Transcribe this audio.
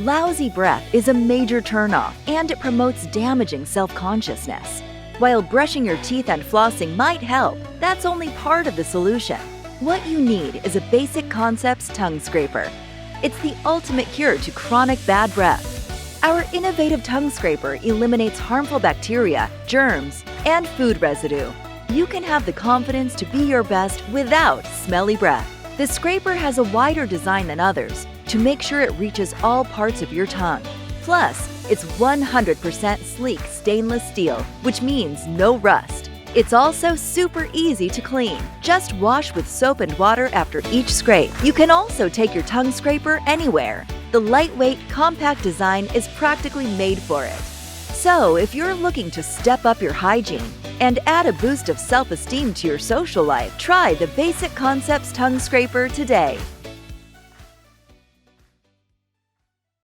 Lousy breath is a major turnoff, and it promotes damaging self-consciousness. While brushing your teeth and flossing might help, that's only part of the solution. What you need is a Basic Concepts tongue scraper. It's the ultimate cure to chronic bad breath. Our innovative tongue scraper eliminates harmful bacteria, germs, and food residue. You can have the confidence to be your best without smelly breath. The scraper has a wider design than others to make sure it reaches all parts of your tongue. Plus, it's 100% sleek stainless steel, which means no rust. It's also super easy to clean. Just wash with soap and water after each scrape. You can also take your tongue scraper anywhere. The lightweight, compact design is practically made for it. So, if you're looking to step up your hygiene and add a boost of self-esteem to your social life, try the Basic Concepts tongue scraper today.